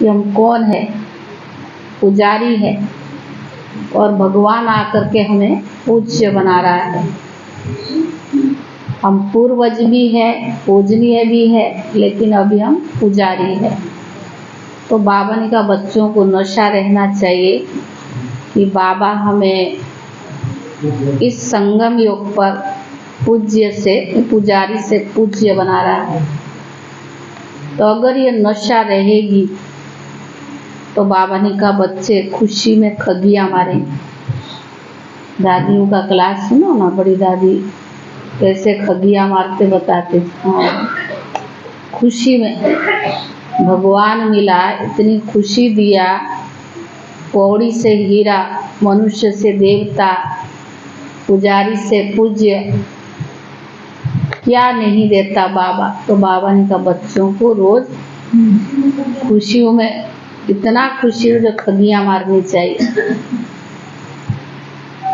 कि हम कौन है, पुजारी है, और भगवान आकर के हमें पूज्य बना रहा है। हम पूर्वज भी है, पूजनीय भी है, लेकिन अभी हम पुजारी है। तो बाबा ने कहा बच्चों को नशा रहना चाहिए कि बाबा हमें इस संगम योग पर पुजारी से पूज्य बना रहा है। तो अगर ये नशा रहेगी तो बाबा ने कहा बच्चे खुशी में खगियां मारे। दादियों का क्लास सुनो ना, बड़ी दादी कैसे खगियां मारते बताते। हाँ, खुशी में भगवान मिला, इतनी खुशी दिया, पौड़ी से हीरा, मनुष्य से देवता, पुजारी से पूज्य, क्या नहीं देता बाबा। तो बाबा ने कहा बच्चों को रोज खुशियों में, इतना खुशी हो जो खगियां मारनी चाहिए।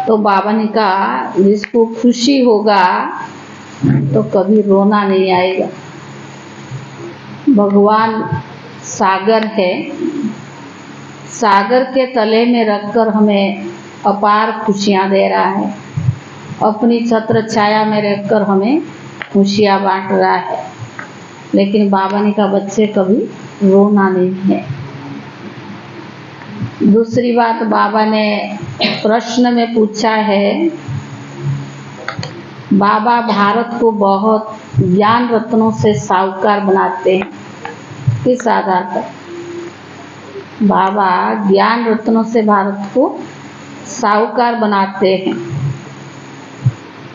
तो बाबा ने कहा जिसको खुशी होगा तो कभी रोना नहीं आएगा। भगवान सागर है, सागर के तले में रखकर हमें अपार खुशियां दे रहा है। अपनी छत्र छाया में रहकर हमें खुशियां बांट रहा है। लेकिन बाबा ने कहा बच्चे कभी रोना नहीं है। दूसरी बात बाबा ने प्रश्न में पूछा है, बाबा भारत को बहुत ज्ञान रत्नों से साहूकार बनाते हैं, किस आधार पर? बाबा ज्ञान रत्नों से भारत को साहूकार बनाते हैं।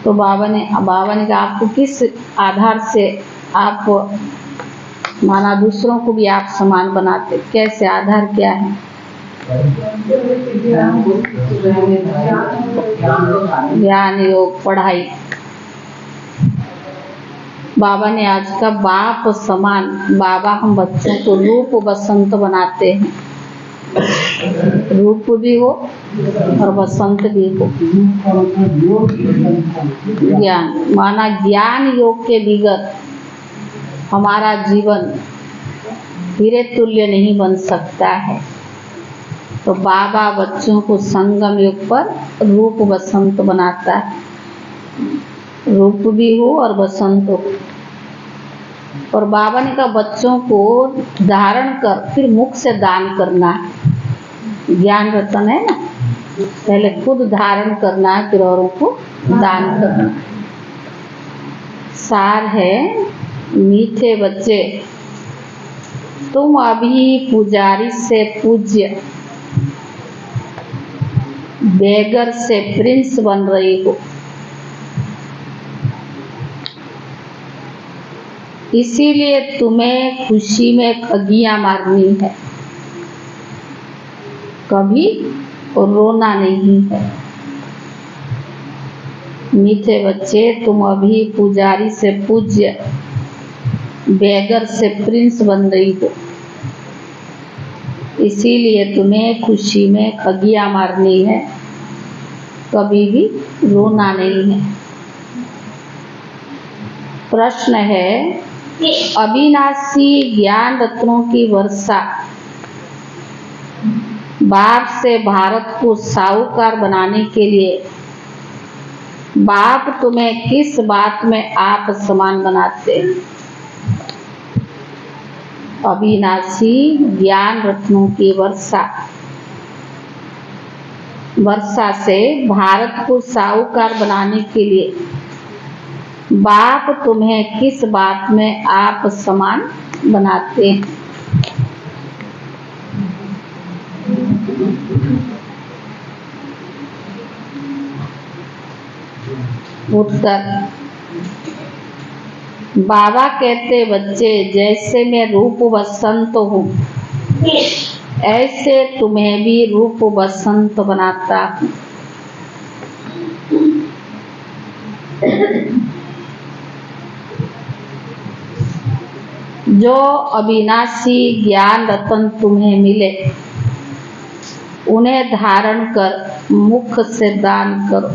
तो बाबा ने कहा आपको किस आधार से आप माना दूसरों को भी आप समान बनाते, कैसे, आधार क्या है? ज्ञान योग पढ़ाई। बाबा ने आज का बाप समान, बाबा हम बच्चों को रूप बसंत बनाते हैं, रूप भी हो और बसंत भी हो। ज्ञान माना ज्ञान योग के बिगड़ हमारा जीवन हीरे तुल्य नहीं बन सकता है। तो बाबा बच्चों को संगम युग पर रूप बसंत बनाता है, रूप भी हो और बसंत हो। और बाबा ने कहा बच्चों को धारण कर फिर मुख से दान करना है। ज्ञान रतन है ना, पहले खुद धारण करना है फिर औरों को दान करना। सार है मीठे बच्चे, तुम अभी पुजारी से पूज्य, बेगर से प्रिंस बन रही हो। इसीलिए तुम्हें खुशी में खगियां मारनी है, कभी रोना नहीं है। मीठे बच्चे तुम अभी पुजारी से पूज्य, बेगर से प्रिंस बन रही हो। इसीलिए तुम्हें खुशी में खगियां मारनी है, कभी भी रोना नहीं है। प्रश्न है अविनाशी ज्ञान रत्नों की वर्षा बाप से भारत को साहूकार बनाने के लिए बाप तुम्हें किस बात में आप समान बनाते हैं? अविनाशी ज्ञान रत्नों की वर्षा से भारत को साहूकार बनाने के लिए बाप तुम्हें किस बात में आप समान बनाते हैं? उत्तर, बाबा कहते बच्चे जैसे मैं रूप बसंत हूँ ऐसे तुम्हें भी रूप बसंत बनाता हूँ। जो अविनाशी ज्ञान रतन तुम्हें मिले उन्हें धारण कर मुख से दान करो।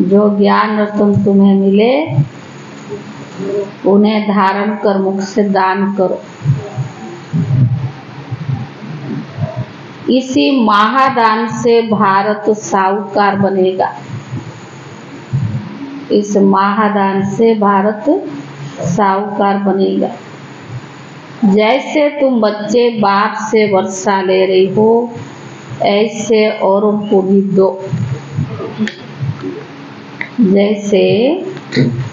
जो ज्ञान रतन तुम्हें मिले, उन्हें धारण कर मुख से दान करो। इसी महादान से भारत साहूकार बनेगा। इस महादान से भारत साहूकार बनेगा। जैसे तुम बच्चे बाप से वर्षा ले रही हो, ऐसे औरों को भी दो। जैसे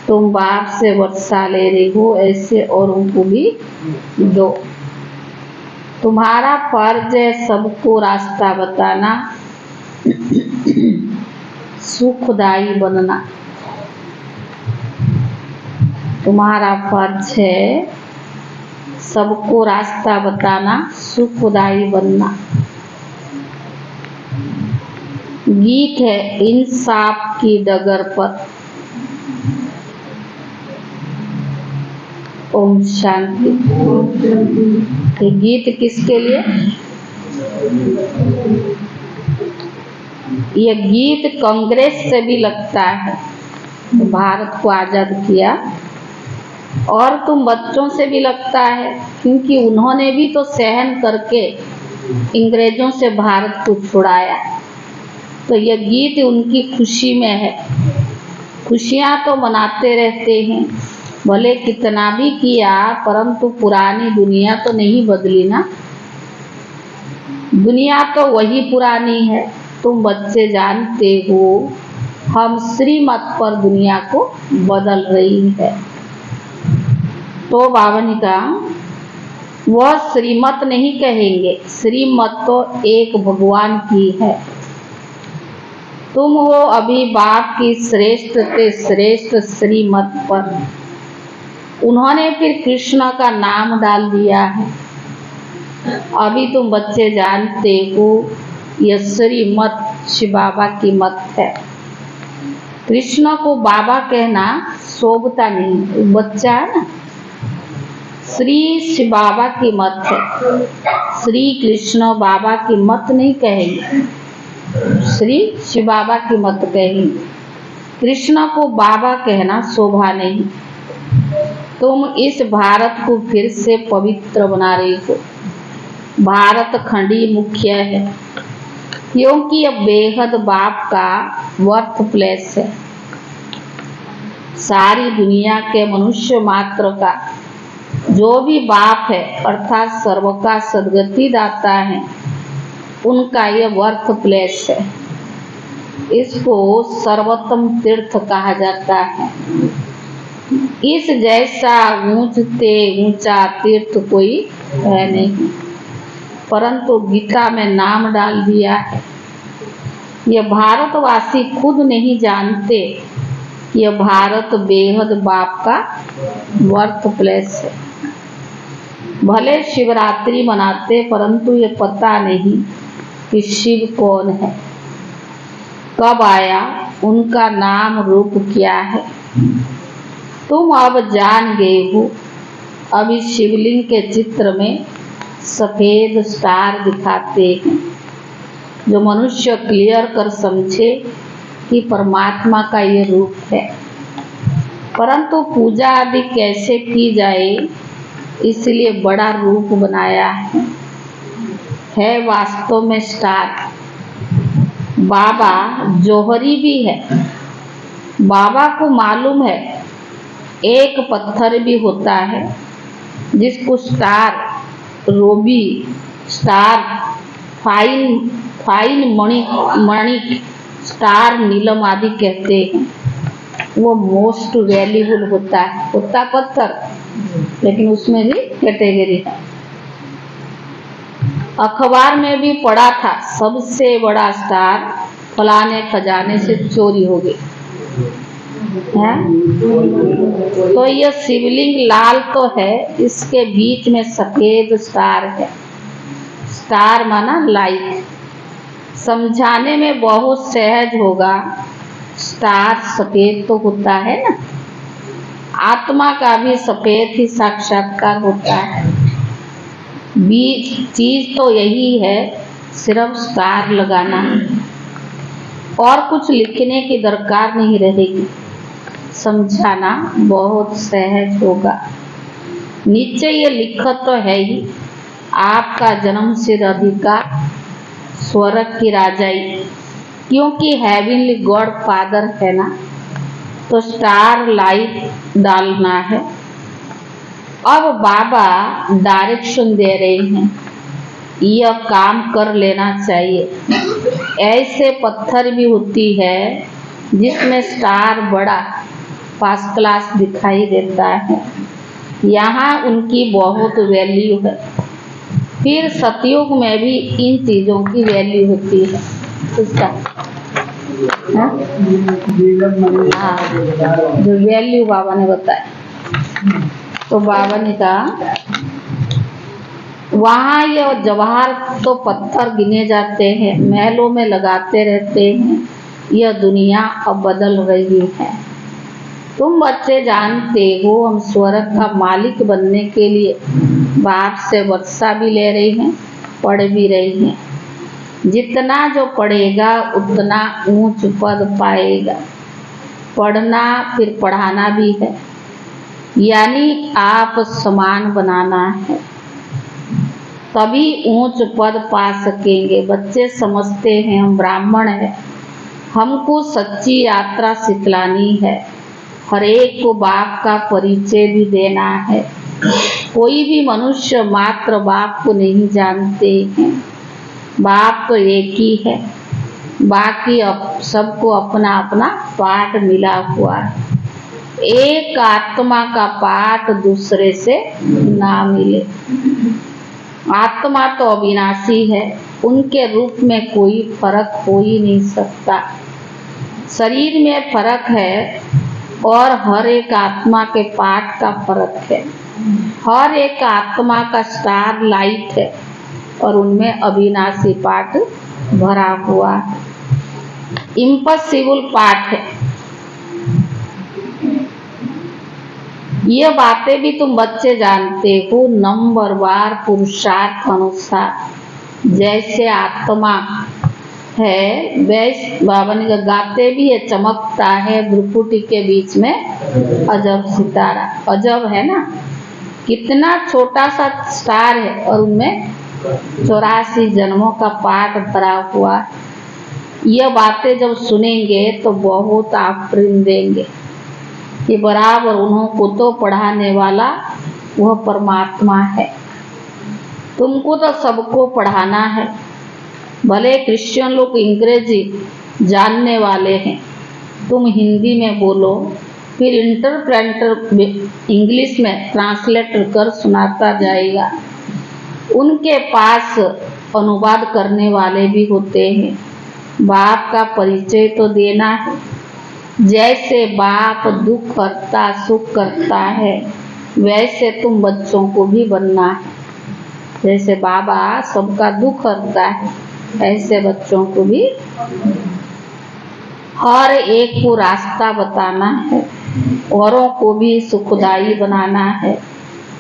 तुम बाप से वर्षा ले रही हो, ऐसे औरों को भी दो। तुम्हारा फर्ज है सबको रास्ता बताना, सुखदायी बनना। तुम्हारा फर्ज है सबको रास्ता बताना, सुखदायी बनना। गीत है इंसाफ की डगर पर। ओम शांति। ये गीत किसके लिए? ये गीत कांग्रेस से भी लगता है, भारत को आजाद किया, और तुम बच्चों से भी लगता है, क्योंकि उन्होंने भी तो सहन करके अंग्रेजों से भारत को छुड़ाया। तो यह गीत उनकी खुशी में है। खुशियां तो मनाते रहते हैं, भले कितना भी किया, परंतु पुरानी दुनिया तो नहीं बदली ना। दुनिया तो वही पुरानी है। तुम बच्चे जानते हो, हम श्रीमत पर दुनिया को बदल रही है। तो बाबा ने कहा वह श्रीमत नहीं कहेंगे, श्रीमत तो एक भगवान की है। तुम हो अभी बाप की श्रेष्ठ से श्रेष्ठ श्रीमत पर। उन्होंने फिर कृष्ण का नाम डाल दिया है। अभी तुम बच्चे जानते हो, यह श्रीमत शिव बाबा की मत है। कृष्ण को बाबा कहना शोभता नहीं, बच्चा है ना। श्री शिव बाबा की मत है। श्री कृष्ण बाबा की मत नहीं कहेंगे, श्री शिव बाबा की मत कहेंगे। कृष्ण को बाबा कहना शोभा नहीं। तुम इस भारत को फिर से पवित्र बना रही हो। भारत खंडी मुख्य है, क्योंकि यह बेहद बाप का वर्थ प्लेस है। सारी दुनिया के मनुष्य मात्र का जो भी बाप है, अर्थात सर्व का सदगति दाता है, उनका यह वर्थ प्लेस है। इसको सर्वोत्तम तीर्थ कहा जाता है। इस जैसा ऊंचा तीर्थ कोई है नहीं, परंतु गीता में नाम डाल दिया है। यह भारतवासी खुद नहीं जानते, यह भारत बेहद बाप का वर्थ प्लेस है। भले शिवरात्रि मनाते, परंतु ये पता नहीं कि शिव कौन है, कब आया, उनका नाम रूप क्या है। तुम अब जान गए हो। अभी शिवलिंग के चित्र में सफेद स्टार दिखाते हैं, जो मनुष्य क्लियर कर समझे कि परमात्मा का ये रूप है। परंतु पूजा आदि कैसे की जाए, इसलिए बड़ा रूप बनाया है वास्तव में स्टार। बाबा जौहरी भी है। बाबा को मालूम है एक पत्थर भी होता है जिसको स्टार, रोबी, स्टार, फाइन मणि, स्टार, नीलम आदि कहते हैं। वो मोस्ट वैल्यूबल होता है, पत्थर, लेकिन उसमें भी कैटेगरी है। अखबार में भी पढ़ा था, सबसे बड़ा स्टार फलाने खजाने से चोरी हो गई है। तो यह शिवलिंग लाल तो है, इसके बीच में सफेद स्टार है। स्टार माना लाइट। समझाने में बहुत सहज होगा। स्टार सफेद तो होता है ना, आत्मा का भी सफेद ही साक्षात्कार होता है। चीज तो यही है, सिर्फ स्टार लगाना है और कुछ लिखने की दरकार नहीं रहेगी। समझाना बहुत सहज होगा। नीचे ये लिखा तो है ही, आपका जन्मसिद्ध अधिकार स्वर्ग की राजाई, क्योंकि हेवनली गॉड फादर है ना, तो स्टार लाइट डालना है। अब बाबा डायरेक्शन दे रहे हैं, यह काम कर लेना चाहिए। ऐसे पत्थर भी होती है जिसमें स्टार बड़ा फर्स्ट क्लास दिखाई देता है, यहाँ उनकी बहुत वैल्यू है। फिर सतयुग में भी इन चीज़ों की वैल्यू होती है। इसका हाँ, जो वैल्यू बाबा ने बताया, तो बाबा ने कहा वहाँ ये जवाहर तो पत्थर गिने जाते हैं, महलों में लगाते रहते हैं, यह दुनिया अब बदल रही है। तुम बच्चे जानते हो हम स्वर्ग का मालिक बनने के लिए बाप से वर्षा भी ले रही हैं, पढ़ भी रही हैं। जितना जो पढ़ेगा उतना ऊंच पद पाएगा। पढ़ना फिर पढ़ाना भी है, यानी आप समान बनाना है, तभी ऊंच पद पा सकेंगे। बच्चे समझते हैं हम ब्राह्मण हैं, हमको सच्ची यात्रा सिखलानी है, हर एक को बाप का परिचय भी देना है। कोई भी मनुष्य मात्र बाप को नहीं जानते हैं, बाप तो एक ही है, बाकी सबको अपना अपना पाठ मिला हुआ है। एक आत्मा का पाठ दूसरे से ना मिले। आत्मा तो अविनाशी है, उनके रूप में कोई फर्क हो ही नहीं सकता। शरीर में फर्क है और हर एक आत्मा के पाठ का फर्क है। हर एक आत्मा का स्टार लाइट है और उनमें अविनाशी पाठ भरा हुआ है। इम्पॉसिबल पाठ है। ये बातें भी तुम बच्चे जानते हो। नंबरवार पुरुषार्थ अनुसार जैसे आत्मा है वैसे बाबा ने गाते भी है, चमकता है भ्रुकुटी के बीच में अजब सितारा। अजब है ना, कितना छोटा सा स्टार है और उनमें 84 जन्मों का पाठ भरा हुआ। ये बातें जब सुनेंगे तो बहुत आप प्रेम देंगे कि बराबर उन्हों को तो पढ़ाने वाला वह परमात्मा है। तुमको तो सबको पढ़ाना है। भले क्रिश्चियन लोग अंग्रेजी जानने वाले हैं, तुम हिंदी में बोलो, फिर इंटरप्रेटर इंग्लिश में ट्रांसलेट कर सुनाता जाएगा। उनके पास अनुवाद करने वाले भी होते हैं। बाप का परिचय तो देना है। जैसे बाप दुख हरता सुख करता है, वैसे तुम बच्चों को भी बनना है। जैसे बाबा सबका दुख हरता है, ऐसे बच्चों को भी हर एक को रास्ता बताना है, औरों को भी सुखदायी बनाना है।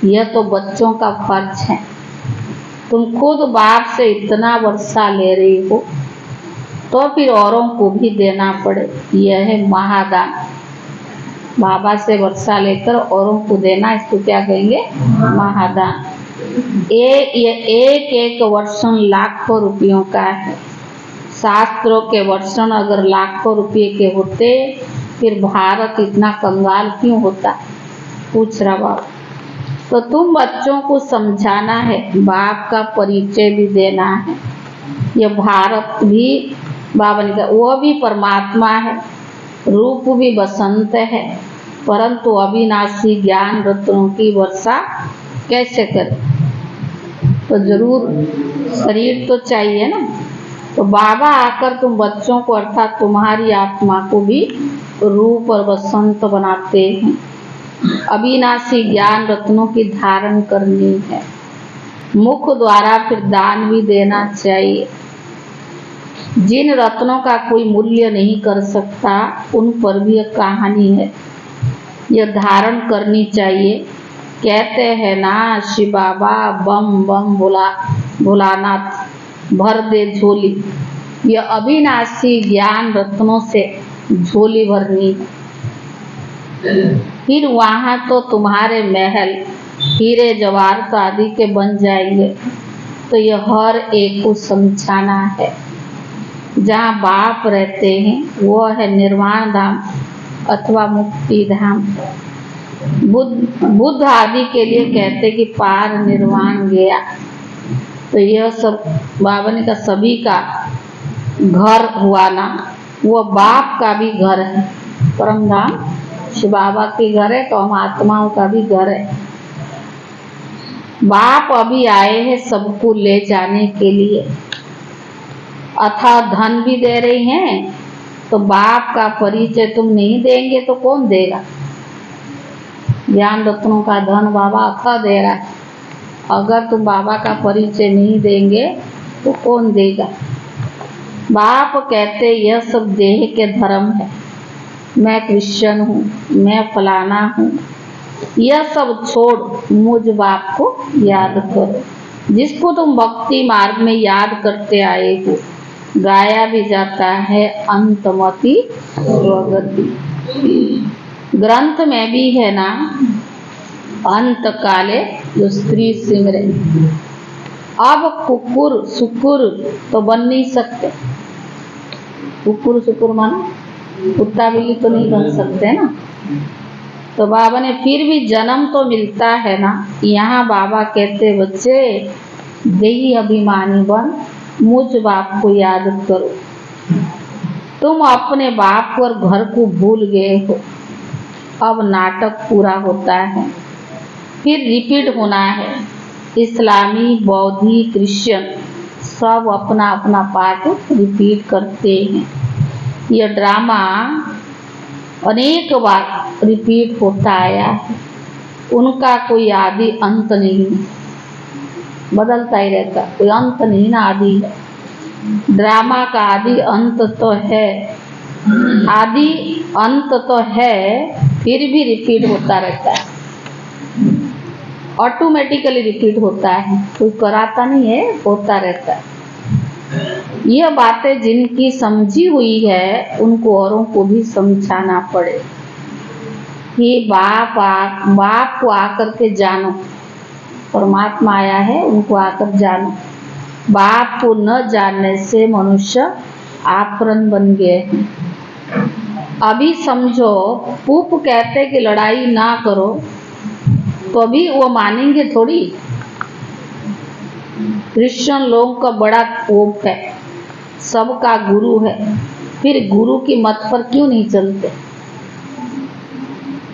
यह तो बच्चों का फर्ज है। तुम खुद बाप से इतना वर्षा ले रही हो तो फिर औरों को भी देना पड़े। यह है महादान। बाबा से वर्षा लेकर औरों को देना, इसको क्या कहेंगे? महादान। एक वर्षन लाखों रुपयों का है। शास्त्रों के वर्षन अगर लाखों रुपये के होते फिर भारत इतना कंगाल क्यों होता? पूछ रहा बाप। तो तुम बच्चों को समझाना है, बाप का परिचय भी देना है। यह भारत भी बाबा ने कहा वह भी परमात्मा है, रूप भी बसंत है, परंतु अविनाशी ज्ञान रत्नों की वर्षा कैसे करे? तो जरूर शरीर तो चाहिए ना। तो बाबा आकर तुम बच्चों को अर्थात तुम्हारी आत्मा को भी रूप और बसंत बनाते हैं। अविनाशी ज्ञान रत्नों की धारण करनी है। मुख द्वारा फिर दान भी देना चाहिए। जिन रत्नों का कोई मूल्य नहीं कर सकता उन पर भी एक कहानी है, यह धारण करनी चाहिए। कहते हैं ना शिव बाबा बम बम भोलानाथ भर दे झोली। यह अविनाशी ज्ञान रत्नों से झोली भरनी। फिर वहाँ तो तुम्हारे महल हीरे जवाहरात आदि के बन जाएंगे। तो ये हर एक को समझाना है। जहाँ बाप रहते हैं वो है निर्वाण धाम अथवा मुक्ति धाम। बुद्ध आदि के लिए कहते कि पार निर्वाण गया। तो यह सब बाबा ने का सभी का घर हुआ ना, वो बाप का भी घर है। परम धाम शिव बाबा के घर है, तो हम आत्माओं का भी घर है। बाप अभी आए हैं सबको ले जाने के लिए, अथा धन भी दे रही हैं। तो बाप का परिचय तुम नहीं देंगे तो कौन देगा? ज्ञान रत्नों का धन बाबा अथा दे रहा है। अगर तुम बाबा का परिचय नहीं देंगे तो कौन देगा? बाप कहते यह सब देह के धर्म है, मैं क्रिश्चियन हूँ, मैं फलाना हूँ, यह सब छोड़ मुझ बाप को याद करो, जिसको तुम भक्ति मार्ग में याद करते आए हो। गाया भी जाता है अंतमति स्वगति। ग्रंथ में भी है ना, अंत काले जो स्त्री सिमरे। अब कुकुर सुकुर तो बन नहीं सकते। कुकुर सुकुर माना कुत्ता बिल्ली तो नहीं बन सकते ना। तो बाबा ने फिर भी जन्म तो मिलता है ना। यहाँ बाबा कहते बच्चे देही अभिमानी बन, मुझ बाप को याद करो। तुम अपने बाप और घर को भूल गए हो। अब नाटक पूरा होता है, फिर रिपीट होना है। इस्लामी, बौद्धी, क्रिश्चियन सब अपना अपना पार्ट रिपीट करते हैं। यह ड्रामा अनेक बार रिपीट होता आया है। उनका कोई आदि अंत नहीं, बदलता ही रहता, कोई अंत नहीं ना, आदि है। ड्रामा का आदि अंत तो है, आदि अंत तो है, फिर भी रिपीट होता रहता है। ऑटोमेटिकली रिपीट होता है, कोई कराता नहीं है, होता रहता है। यह बातें जिनकी समझी हुई है उनको औरों को भी समझाना पड़े कि बाप को आकर के जानो। परमात्मा आया है, उनको आकर जानो। बाप को न जानने से मनुष्य आफरन बन गए हैं। अभी समझो पुप कहते कि लड़ाई ना करो, तो अभी वो मानेंगे थोड़ी। क्रिश्चियन लोगों का बड़ा पोप है, सबका गुरु है, फिर गुरु की मत पर क्यों नहीं चलते?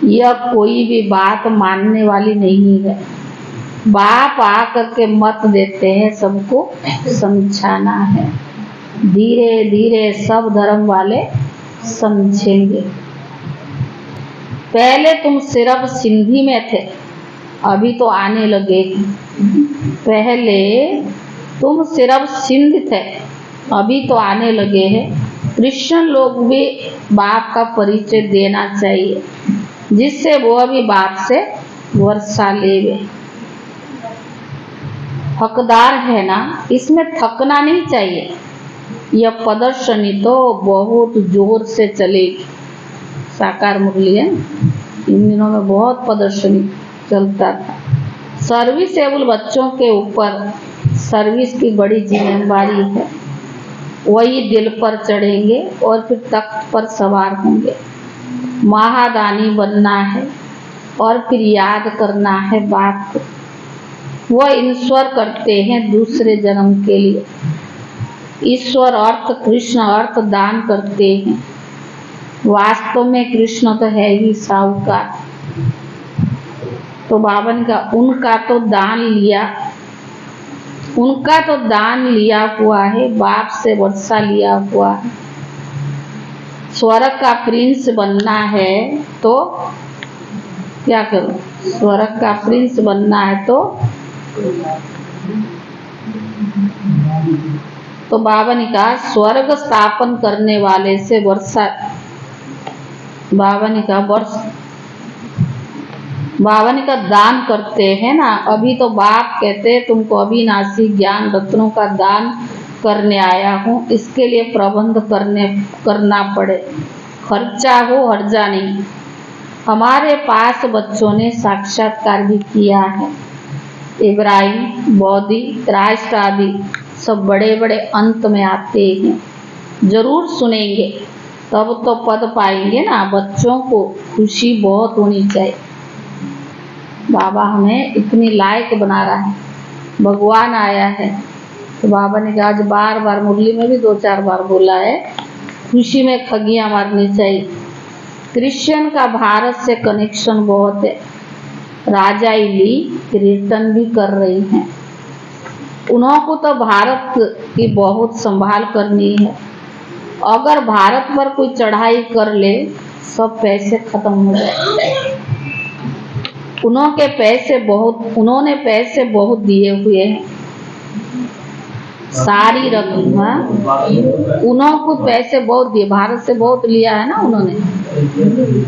यह कोई भी बात मानने वाली नहीं है। बाप आकर के मत देते हैं, सबको समझाना है। धीरे धीरे सब धर्म वाले समझेंगे। पहले तुम सिर्फ सिंधी में थे, अभी तो आने लगे। पहले तुम सिर्फ सिंध थे, अभी तो आने लगे हैं। क्रिश्चियन लोग भी बाप का परिचय देना चाहिए, जिससे वो भी बाप से वर्षा लेवे। हकदार है ना, इसमें थकना नहीं चाहिए। यह प्रदर्शनी तो बहुत जोर से चलेगी। साकार मुरली है, इन दिनों में बहुत प्रदर्शनी चलता था। सर्विसेबल बच्चों के ऊपर सर्विस की बड़ी जिम्मेदारी है। वही दिल पर चढ़ेंगे और फिर तख्त पर सवार होंगे। महादानी बनना है और फिर याद करना है बाप को। वह ईश्वर करते हैं दूसरे जन्म के लिए। ईश्वर अर्थ कृष्ण अर्थ दान करते हैं। वास्तव में कृष्ण तो है ही साहूकार। तो बाबन का उनका तो दान लिया हुआ है, बाप से वर्षा लिया हुआ है। स्वर्ग का प्रिंस बनना है तो क्या करो? स्वर्ग का प्रिंस बनना है तो बाबा ने कहा स्वर्ग स्थापन करने वाले से वर्षा। बाबा ने का दान करते हैं ना। अभी तो बाप कहते हैं तुमको अविनाशी ज्ञान रत्नों का दान करने आया हूँ, इसके लिए प्रबंध करना पड़े। खर्चा हो हर्जा नहीं। हमारे पास बच्चों ने साक्षात्कार भी किया है। इब्राहिम, बौद्ध राष्ट्र आदि सब बड़े बड़े अंत में आते हैं। जरूर सुनेंगे, तब तो पद पाएंगे ना। बच्चों को खुशी बहुत होनी चाहिए। बाबा हमें इतनी लायक बना रहा है, भगवान आया है। तो बाबा ने कहा, आज बार बार मुरली में भी 2-4 बार बोला है, खुशी में खगियां मारनी चाहिए। क्रिश्चियन का भारत से कनेक्शन बहुत है। राजा इली कीर्तन भी कर रही हैं। उन्होंने तो भारत की बहुत संभाल करनी है। अगर भारत पर कोई चढ़ाई कर ले, सब पैसे खत्म हो जाए। उन्होंने पैसे बहुत दिए हुए हैं। सारी रकम, उन्होंने पैसे बहुत दिए, भारत से बहुत लिया है ना उन्होंने,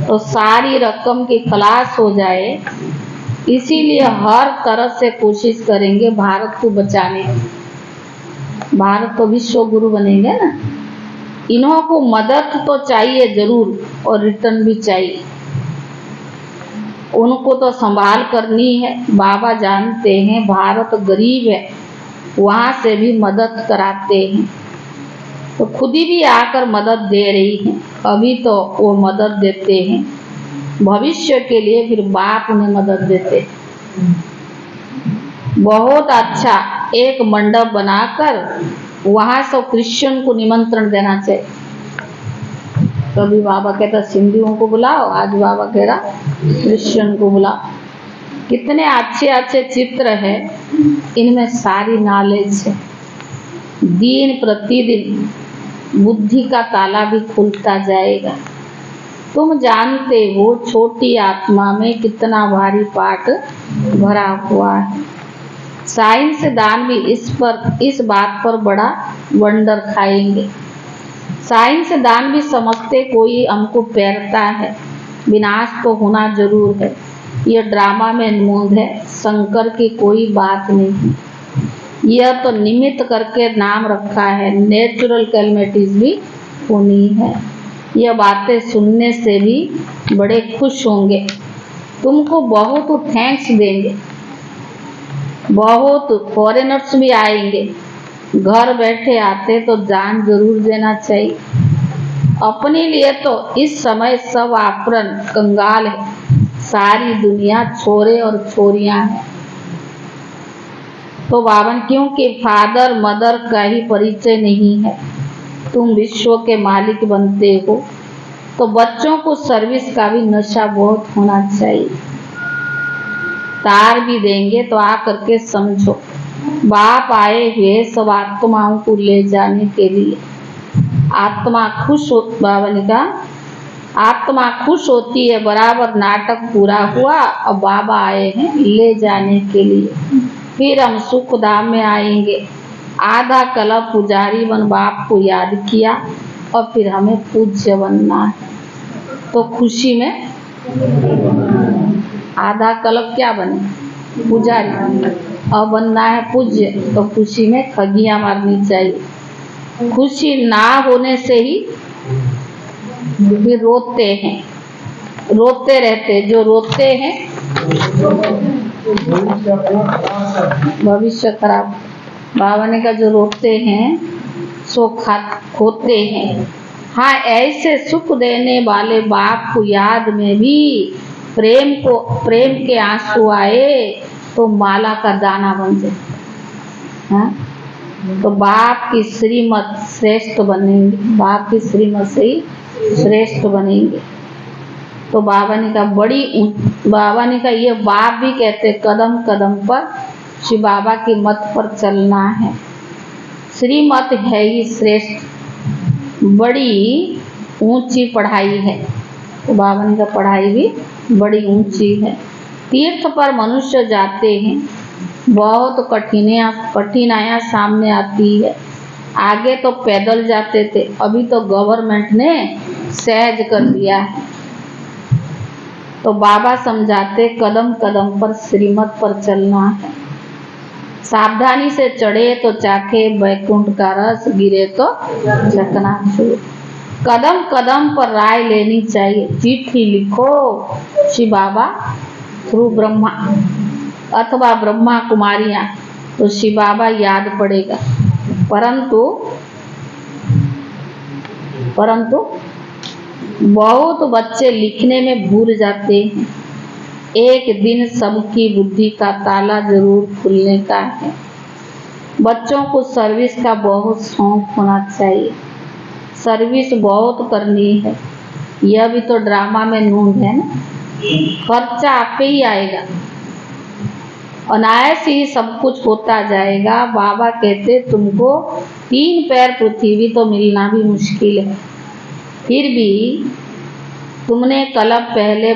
तो सारी रकम की खलास हो जाए। इसीलिए हर तरह से कोशिश करेंगे भारत को बचाने। भारत तो विश्व गुरु बनेंगे ना। इन्हों को मदद तो चाहिए जरूर, और रिटर्न भी चाहिए। उनको तो संभाल करनी है। बाबा जानते हैं भारत गरीब है, वहां से भी मदद कराते हैं। तो खुद ही भी आकर मदद दे रही हैं। अभी तो वो मदद देते हैं, भविष्य के लिए फिर बाप उन्हें मदद देते। बहुत अच्छा एक मंडप बनाकर वहां सब क्रिश्चियन को निमंत्रण देना चाहिए। कभी बाबा कहता सिंधियों को बुलाओ, आज बाबा कह रहा क्रिश्चियन को बुलाओ। कितने अच्छे अच्छे चित्र है, इनमें सारी नॉलेज है। दिन प्रतिदिन बुद्धि का ताला भी खुलता जाएगा। तुम जानते हो छोटी आत्मा में कितना भारी पाठ भरा हुआ है। साइंस दान भी इस बात पर बड़ा वंडर खाएंगे। साइंस दान भी समझते कोई हमको पैरता है, विनाश तो होना जरूर है। यह ड्रामा में नमूद है, शंकर की कोई बात नहीं। यह तो निमित्त करके नाम रखा है, नेचुरल कैलमिटीज भी होनी है। यह बातें सुनने से भी बड़े खुश होंगे, तुमको बहुत थैंक्स देंगे। बहुत फॉरेनर्स भी आएंगे, घर बैठे आते तो जान जरूर देना चाहिए। अपने लिए तो इस समय सब आफरन कंगाल है, सारी दुनिया छोरे और छोरियां हैं। तो बावन, क्योंकि फादर मदर का ही परिचय नहीं है, तुम विश्व के मालिक बनते हो, तो बच्चों को सर्विस का भी नशा बहुत होना चाहिए। तार भी देंगे तो आ करके समझो, बाप आए हुए सब आत्माओं को ले जाने के लिए। आत्मा खुश हो, बाबा ने कहा आत्मा खुश होती है, बराबर नाटक पूरा हुआ, और बाबा आए हैं ले जाने के लिए। फिर हम सुख धाम में आएंगे। आधा कलप पुजारी बन बाप को याद किया, और फिर हमें पूज्य बनना है। तो खुशी में आधा कलप क्या बने, पुजारी, और बनना है पूज्य। तो खुशी में खगियां मारनी चाहिए। खुशी ना होने से ही फिर रोते हैं, रोते रहते। जो रोते हैं भविष्य खराब। बाबा ने कहा जो रोते हैं सो खोते हैं। हाँ, ऐसे सुख देने वाले बाप को याद में भी प्रेम के आंसू आए तो माला का दाना बन जाए। हाँ? तो बाप की श्रीमत श्रेष्ठ बनेंगे, बाप की श्रीमत से ही श्रेष्ठ बनेंगे। तो बाबा ने कहा ये बाप भी कहते कदम कदम पर श्री बाबा की मत पर चलना है। श्रीमत है ही श्रेष्ठ, बड़ी ऊंची पढ़ाई है। तो बाबा ने कहा पढ़ाई भी बड़ी ऊंची है। तीर्थ पर मनुष्य जाते हैं, बहुत कठिनाइयाँ सामने आती है। आगे तो पैदल जाते थे, अभी तो गवर्नमेंट ने सहज कर दिया है। तो बाबा समझाते कदम कदम पर श्रीमत पर चलना है। सावधानी से चढ़े तो चाखे बैकुंठ का रस, गिरे तो चकनाचूर। कदम कदम पर राय लेनी चाहिए। चिट्ठी लिखो श्री बाबा थ्रू ब्रह्मा, अथवा ब्रह्मा कुमारियां तो शिव बाबा याद पड़ेगा। परंतु बहुत बच्चे लिखने में भूल जाते हैं। एक दिन सबकी बुद्धि का ताला जरूर खुलने का है। बच्चों को सर्विस का बहुत शौक होना चाहिए। सर्विस बहुत करनी है। यह भी तो ड्रामा में नून है ना। खर्चा आप पे ही आएगा, अनायास ही सब कुछ होता जाएगा। बाबा कहते तुमको 3 पैर पृथ्वी तो मिलना भी मुश्किल है, फिर भी तुमने कलप पहले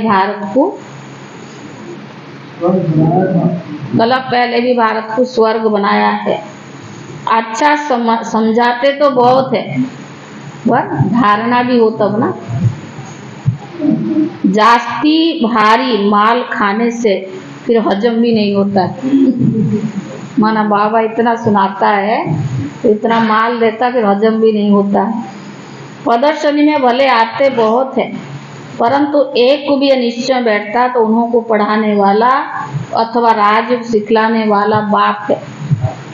भी भारत को स्वर्ग बनाया है। अच्छा समझाते तो बहुत है, पर धारणा भी हो तब ना। जास्ती भारी माल खाने से फिर हजम भी नहीं होता। माना बाबा इतना सुनाता है तो इतना माल देता, फिर हजम भी नहीं होता। प्रदर्शनी में भले आते बहुत है, परंतु एक को भी निश्चय बैठता तो उन्हों को पढ़ाने वाला अथवा राजयोग सिखलाने वाला बाप है।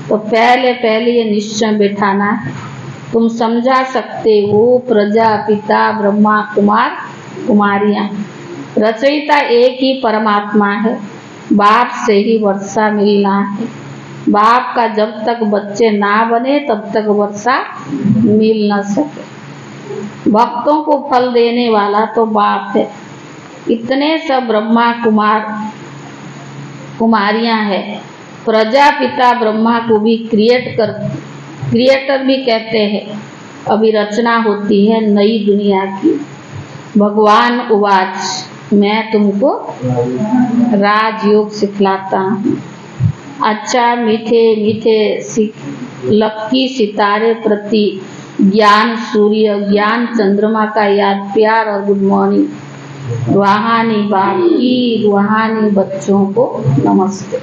तो पहले ये निश्चय बैठाना है। तुम समझा सकते हो प्रजा पिता ब्रह्मा कुमार कुमारियां, रचयिता एक ही परमात्मा है। बाप से ही वर्षा मिलना है। बाप का जब तक बच्चे ना बने तब तक वर्षा मिल न सके। भक्तों को फल देने वाला तो बाप है। इतने सब ब्रह्मा कुमार कुमारियां हैं। प्रजापिता ब्रह्मा को भी क्रिएटर भी कहते हैं। अभी रचना होती है नई दुनिया की। भगवान उवाच मैं तुमको राजयोग सिखलाता हूँ। अच्छा मीठे मीठे लक्की सितारे प्रति ज्ञान सूर्य ज्ञान चंद्रमा का याद प्यार और गुड मॉर्निंग। रूहानी बाप की रूहानी बच्चों को नमस्ते।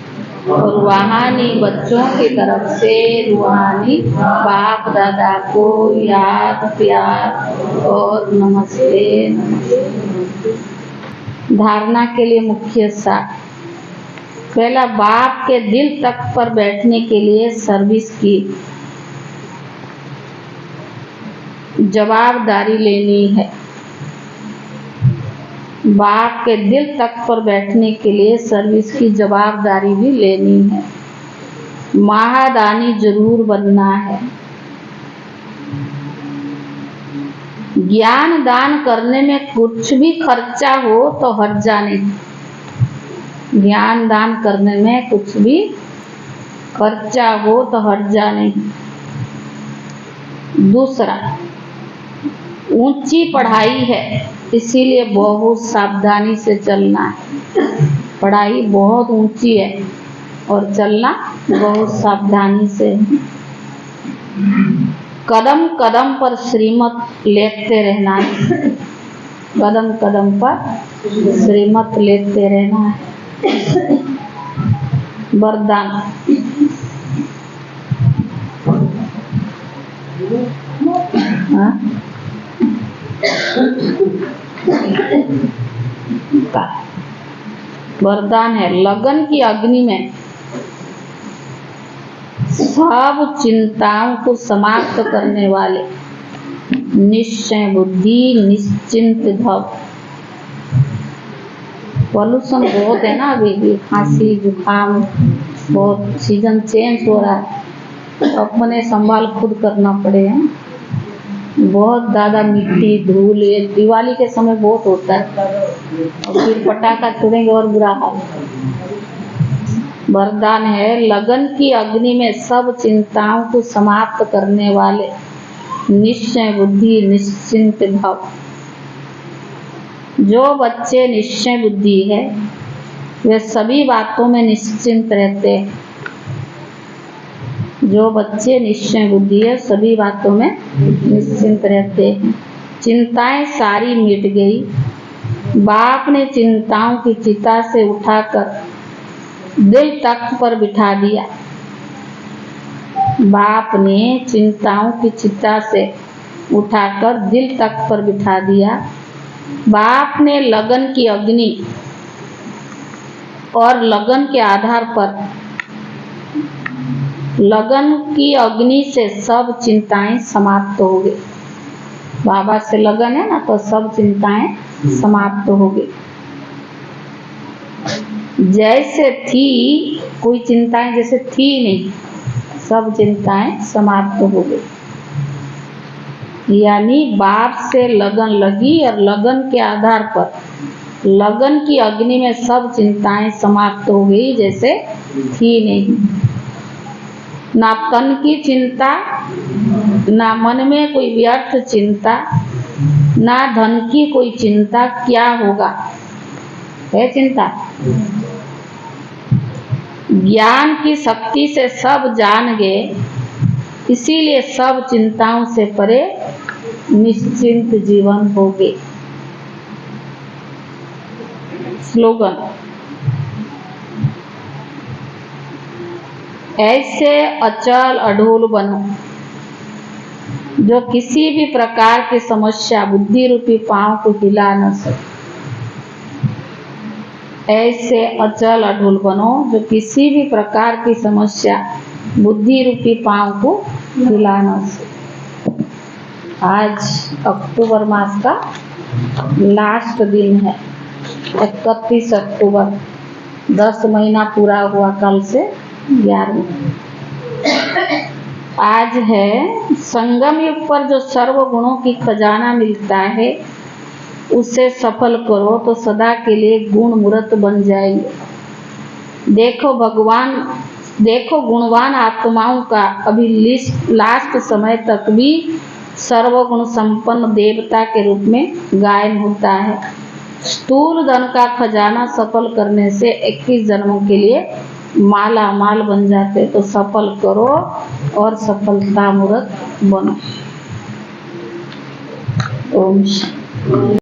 और रूहानी बच्चों की तरफ से रूहानी बाप दादा को याद प्यार और नमस्ते नमस्ते। धारणा के लिए मुख्य सार। पहला, बाप के दिल तक पर बैठने के लिए सर्विस की जवाबदारी लेनी है। बाप के दिल तक पर बैठने के लिए सर्विस की जवाबदारी भी लेनी है। महादानी जरूर बनना है। ज्ञान दान करने में कुछ भी खर्चा हो तो हट जाने। ज्ञान दान करने में कुछ भी खर्चा हो तो हट जाने। दूसरा, ऊंची पढ़ाई है, इसीलिए बहुत सावधानी से चलना है। पढ़ाई बहुत ऊंची है और चलना बहुत सावधानी से। कदम कदम पर श्रीमत लेते रहना है। कदम कदम पर श्रीमत लेते रहना है। वरदान। वरदान है लगन की अग्नि में सब चिंताओं को समाप्त करने वाले निश्चय बुद्धि निश्चिंत भव। पॉल्यूशन बहुत है ना, अभी खांसी जुकाम बहुत, सीजन चेंज हो रहा है, अपने संभाल खुद करना पड़ेगा। बहुत ज़्यादा मिट्टी धूल ये दिवाली के समय बहुत होता है, और फिर पटाखा छोड़ेंगे और बुरा हाल। वरदान है लगन की अग्नि में सब चिंताओं को समाप्त करने वाले निश्चय बुद्धि निश्चिंत भाव। जो बच्चे निश्चय बुद्धि है वे सभी बातों में निश्चिंत रहते हैं। जो बच्चे निश्चय बुद्धि है सभी बातों में निश्चिंत रहते हैं। चिंताएं सारी मिट गई। बाप ने चिंताओं की चिता से उठाकर दिल तख्त पर बिठा दिया। बाप ने चिंताओं की चिता से उठाकर दिल तख्त पर बिठा दिया। बाप ने लगन की अग्नि और लगन के आधार पर लगन की अग्नि से सब चिंताएं समाप्त हो गई। बाबा से लगन है ना, तो सब चिंताएं समाप्त हो गई। जैसे थी कोई चिंताएं जैसे थी नहीं, सब चिंताएं समाप्त हो गई। यानी बाप से लगन लगी और लगन के आधार पर लगन की अग्नि में सब चिंताएं समाप्त हो गई, जैसे थी नहीं। ना तन की चिंता, ना मन में कोई व्यर्थ चिंता, ना धन की कोई चिंता। क्या होगा है चिंता? ज्ञान की शक्ति से सब जान गए, इसीलिए सब चिंताओं से परे निश्चिंत जीवन हो गए। स्लोगन, ऐसे अचल अडोल बनो जो किसी भी प्रकार की समस्या बुद्धि रूपी पांव को हिला न सके। ऐसे अचल अडोल बनो जो किसी भी प्रकार की समस्या बुद्धि रूपी पांव को हिला न सके। आज अक्टूबर मास का लास्ट दिन है, 31 अक्टूबर। 10 महीना पूरा हुआ कल से 11। आज है संगम युग पर जो सर्व गुणों की खजाना मिलता है, उसे सफल करो तो सदा के लिए गुण मूर्त बन जाएंगे। देखो गुणवान आत्माओं का अभी लास्ट समय तक भी सर्वगुण संपन्न देवता के रूप में गायन होता है। स्थूल धन का खजाना सफल करने से 21 जन्मों के लिए माला माल बन जाते। तो सफल करो और सफलता मूर्त बनो। ओम शांति।